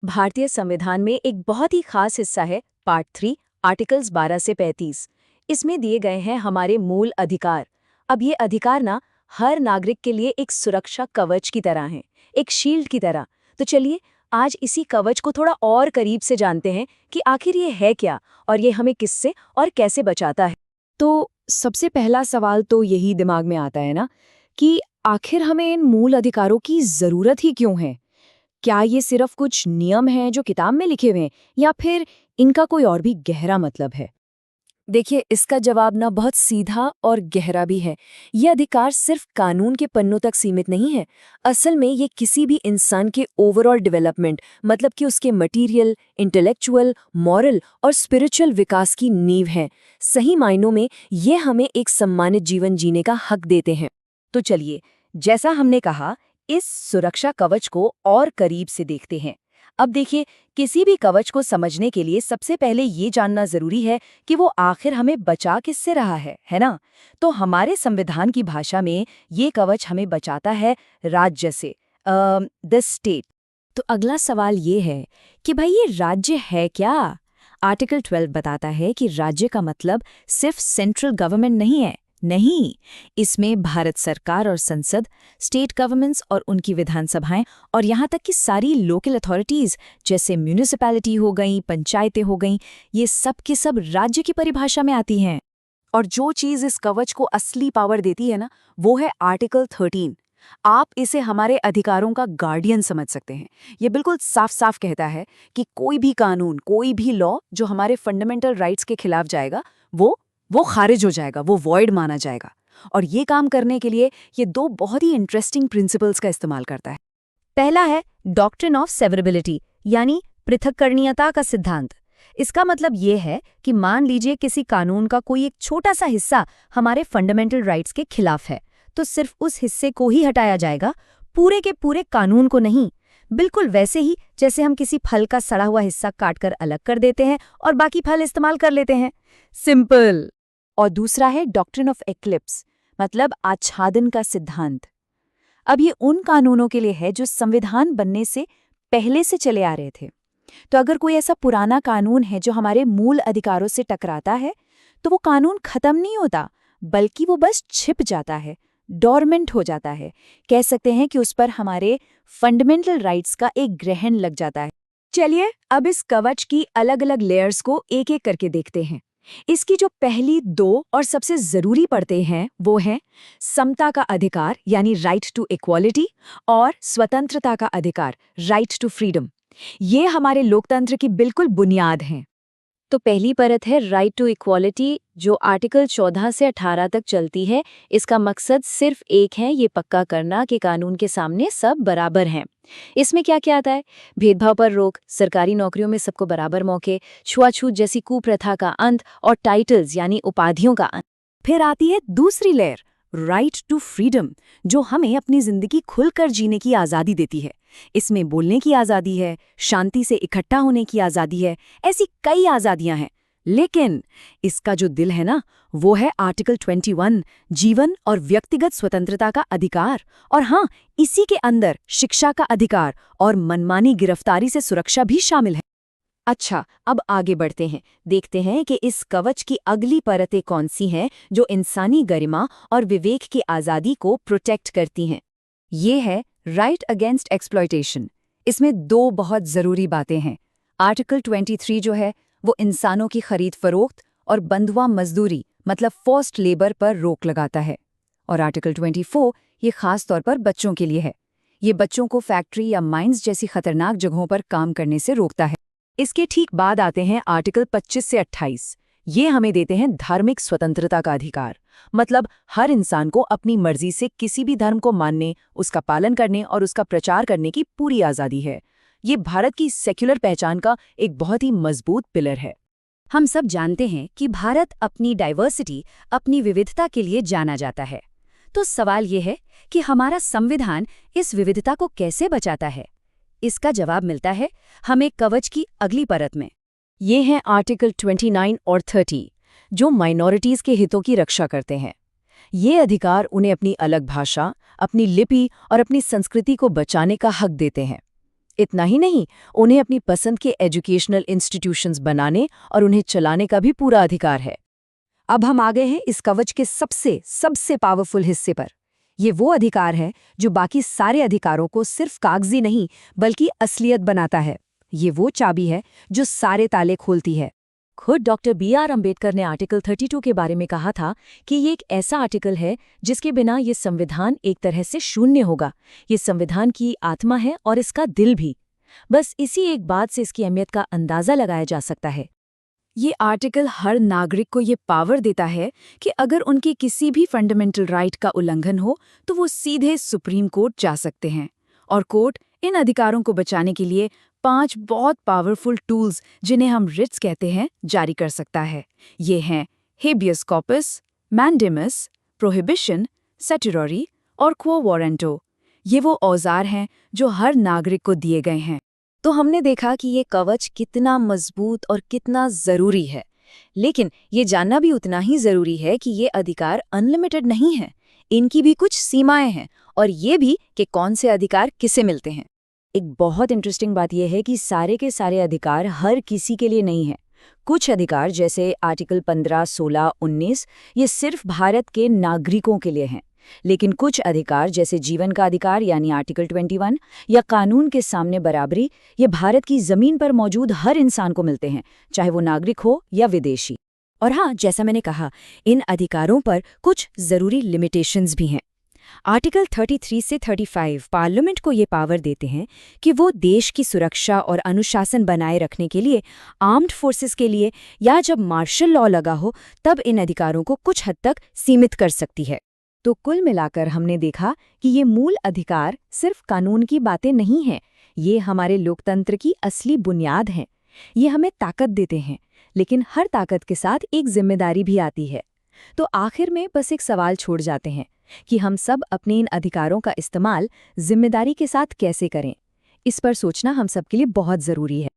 भारतीय संविधान में एक बहुत ही खास हिस्सा है पार्ट 3 आर्टिकल्स 12 से 35। इसमें दिए गए हैं हमारे मूल अधिकार। अब ये अधिकार ना हर नागरिक के लिए एक सुरक्षा कवच की तरह हैं, एक शील्ड की तरह। तो चलिए आज इसी कवच को थोड़ा और करीब से जानते हैं कि आखिर ये है क्या और ये हमें किससे और कैसे बचाता है। तो सबसे पहला सवाल तो यही दिमाग में आता है ना कि आखिर हमें इन मूल अधिकारों की ज़रूरत ही क्यों है? क्या ये सिर्फ कुछ नियम हैं जो किताब में लिखे हुए हैं या फिर इनका कोई और भी गहरा मतलब है? देखिए, इसका जवाब ना बहुत सीधा और गहरा भी है। ये अधिकार सिर्फ कानून के पन्नों तक सीमित नहीं है। असल में ये किसी भी इंसान के ओवरऑल डेवलपमेंट, मतलब कि उसके मटेरियल, इंटेलेक्चुअल, मॉरल और स्पिरिचुअल विकास की नींव है। सही मायनों में ये हमें एक सम्मानित जीवन जीने का हक देते हैं। तो चलिए, जैसा हमने कहा, इस सुरक्षा कवच को और करीब से देखते हैं। अब देखिए, किसी भी कवच को समझने के लिए सबसे पहले ये जानना जरूरी है कि वो आखिर हमें बचा किससे रहा है ना? तो हमारे संविधान की भाषा में ये कवच हमें बचाता है राज्य से, द स्टेट। तो अगला सवाल ये है कि भाई ये राज्य है क्या? आर्टिकल 12 बताता है कि राज्य का मतलब सिर्फ सेंट्रल गवर्नमेंट नहीं है। नहीं, इसमें भारत सरकार और संसद, स्टेट गवर्नमेंट्स और उनकी विधानसभाएं और यहाँ तक कि सारी लोकल अथॉरिटीज जैसे म्यूनिसिपैलिटी हो गई, पंचायतें हो गईं, ये सब के सब राज्य की परिभाषा में आती हैं। और जो चीज़ इस कवच को असली पावर देती है ना, वो है आर्टिकल 13। आप इसे हमारे अधिकारों का गार्डियन समझ सकते हैं। ये बिल्कुल साफ साफ कहता है कि कोई भी कानून, कोई भी लॉ जो हमारे फंडामेंटल राइट्स के खिलाफ जाएगा, वो खारिज हो जाएगा, वो वॉइड माना जाएगा। और ये काम करने के लिए ये दो बहुत ही इंटरेस्टिंग प्रिंसिपल्स का इस्तेमाल करता है। पहला है डॉक्ट्रिन ऑफ सेवरेबिलिटी, यानी पृथक्करणीयता का सिद्धांत। इसका मतलब ये है कि मान लीजिए किसी कानून का कोई एक छोटा सा हिस्सा हमारे फंडामेंटल राइट्स के खिलाफ है, तो सिर्फ उस हिस्से को ही हटाया जाएगा, पूरे के पूरे कानून को नहीं। बिल्कुल वैसे ही जैसे हम किसी फल का सड़ा हुआ हिस्सा काटकर अलग कर देते हैं और बाकी फल इस्तेमाल कर लेते हैं। सिंपल। और दूसरा है डॉक्ट्रिन ऑफ एक्लिप्स, मतलब आच्छादन का सिद्धांत। अब ये उन कानूनों के लिए है जो संविधान बनने से पहले से चले आ रहे थे। तो अगर कोई ऐसा पुराना कानून है जो हमारे मूल अधिकारों से टकराता है, तो वो कानून खत्म नहीं होता, बल्कि वो बस छिप जाता है, डोरमेंट हो जाता है। कह सकते हैं कि उस पर हमारे फंडामेंटल राइट्स का एक ग्रहण लग जाता है। चलिए अब इस कवच की अलग अलग लेयर्स को एक एक करके देखते हैं। इसकी जो पहली दो और सबसे जरूरी पड़ते हैं वो हैं समता का अधिकार यानी राइट टू इक्वालिटी और स्वतंत्रता का अधिकार राइट टू फ्रीडम। ये हमारे लोकतंत्र की बिल्कुल बुनियाद हैं। तो पहली परत है राइट टू इक्वालिटी, जो आर्टिकल 14 से 18 तक चलती है। इसका मकसद सिर्फ एक है, ये पक्का करना कि कानून के सामने सब बराबर हैं। इसमें क्या क्या आता है? भेदभाव पर रोक, सरकारी नौकरियों में सबको बराबर मौके, छुआछूत जैसी कुप्रथा का अंत और टाइटल्स यानी उपाधियों का अंत। फिर आती है दूसरी लेयर, राइट टू फ्रीडम, जो हमें अपनी जिंदगी खुलकर जीने की आज़ादी देती है। इसमें बोलने की आज़ादी है, शांति से इकट्ठा होने की आज़ादी है, ऐसी कई आज़ादियां हैं। लेकिन इसका जो दिल है ना, वो है आर्टिकल 21, जीवन और व्यक्तिगत स्वतंत्रता का अधिकार। और हाँ, इसी के अंदर शिक्षा का अधिकार और मनमानी गिरफ्तारी से सुरक्षा भी शामिल है। अच्छा, अब आगे बढ़ते हैं, देखते हैं कि इस कवच की अगली परतें कौन सी हैं जो इंसानी गरिमा और विवेक की आज़ादी को प्रोटेक्ट करती हैं। ये है राइट अगेंस्ट एक्सप्लॉयटेशन। इसमें दो बहुत ज़रूरी बातें हैं। आर्टिकल 23 जो है वो इंसानों की खरीद फरोख्त और बंधुआ मजदूरी मतलब फोर्स्ड लेबर पर रोक लगाता है। और आर्टिकल 24 ये खास तौर पर बच्चों के लिए है। ये बच्चों को फैक्ट्री या माइंस जैसी खतरनाक जगहों पर काम करने से रोकता है। इसके ठीक बाद आते हैं आर्टिकल 25 से 28। ये हमें देते हैं धार्मिक स्वतंत्रता का अधिकार, मतलब हर इंसान को अपनी मर्जी से किसी भी धर्म को मानने, उसका पालन करने और उसका प्रचार करने की पूरी आज़ादी है। ये भारत की सेक्युलर पहचान का एक बहुत ही मजबूत पिलर है। हम सब जानते हैं कि भारत अपनी डाइवर्सिटी, अपनी विविधता के लिए जाना जाता है। तो सवाल ये है कि हमारा संविधान इस विविधता को कैसे बचाता है? इसका जवाब मिलता है हमें कवच की अगली परत में। ये हैं आर्टिकल 29 और 30, जो माइनॉरिटीज़ के हितों की रक्षा करते हैं। ये अधिकार उन्हें अपनी अलग भाषा, अपनी लिपि और अपनी संस्कृति को बचाने का हक देते हैं। इतना ही नहीं, उन्हें अपनी पसंद के एजुकेशनल इंस्टीट्यूशंस बनाने और उन्हें चलाने का भी पूरा अधिकार है। अब हम आ गए हैं इस कवच के सबसे पावरफुल हिस्से पर। ये वो अधिकार है जो बाकी सारे अधिकारों को सिर्फ कागजी नहीं बल्कि असलियत बनाता है। ये वो चाबी है जो सारे ताले खोलती है। खुद डॉक्टर B.R. अम्बेडकर ने आर्टिकल 32 के बारे में कहा था कि ये एक ऐसा आर्टिकल है जिसके बिना ये संविधान एक तरह से शून्य होगा। ये संविधान की आत्मा है और इसका दिल भी। बस इसी एक बात से इसकी अहमियत का अंदाजा लगाया जा सकता है। ये आर्टिकल हर नागरिक को ये पावर देता है कि अगर उनकी किसी भी फंडामेंटल राइट का उल्लंघन हो तो वो सीधे सुप्रीम कोर्ट जा सकते हैं, और कोर्ट इन अधिकारों को बचाने के लिए 5 बहुत पावरफुल टूल्स, जिन्हें हम रिट्स कहते हैं, जारी कर सकता है। ये हैं हेबियस कॉर्पस, मैंडेमस, प्रोहिबिशन, सेटिररी और क्वो वारंटो। ये वो औजार हैं जो हर नागरिक को दिए गए हैं। तो हमने देखा कि ये कवच कितना मजबूत और कितना ज़रूरी है, लेकिन ये जानना भी उतना ही ज़रूरी है कि ये अधिकार अनलिमिटेड नहीं है। इनकी भी कुछ सीमाएं हैं, और ये भी कि कौन से अधिकार किसे मिलते हैं। एक बहुत इंटरेस्टिंग बात यह है कि सारे के सारे अधिकार हर किसी के लिए नहीं हैं। कुछ अधिकार जैसे आर्टिकल 15, 16, 19 ये सिर्फ भारत के नागरिकों के लिए हैं, लेकिन कुछ अधिकार जैसे जीवन का अधिकार यानी आर्टिकल 21 या कानून के सामने बराबरी, ये भारत की जमीन पर मौजूद हर इंसान को मिलते हैं, चाहे वो नागरिक हो या विदेशी। और हाँ, जैसा मैंने कहा, इन अधिकारों पर कुछ ज़रूरी लिमिटेशंस भी हैं। आर्टिकल 33 से 35 पार्लियामेंट को ये पावर देते हैं कि वो देश की सुरक्षा और अनुशासन बनाए रखने के लिए, आर्म्ड फोर्सेस के लिए या जब मार्शल लॉ लगा हो तब इन अधिकारों को कुछ हद तक सीमित कर सकती है। तो कुल मिलाकर हमने देखा कि ये मूल अधिकार सिर्फ कानून की बातें नहीं हैं, ये हमारे लोकतंत्र की असली बुनियाद हैं। ये हमें ताकत देते हैं, लेकिन हर ताकत के साथ एक जिम्मेदारी भी आती है। तो आखिर में बस एक सवाल छोड़ जाते हैं कि हम सब अपने इन अधिकारों का इस्तेमाल जिम्मेदारी के साथ कैसे करें। इस पर सोचना हम सबके लिए बहुत ज़रूरी है।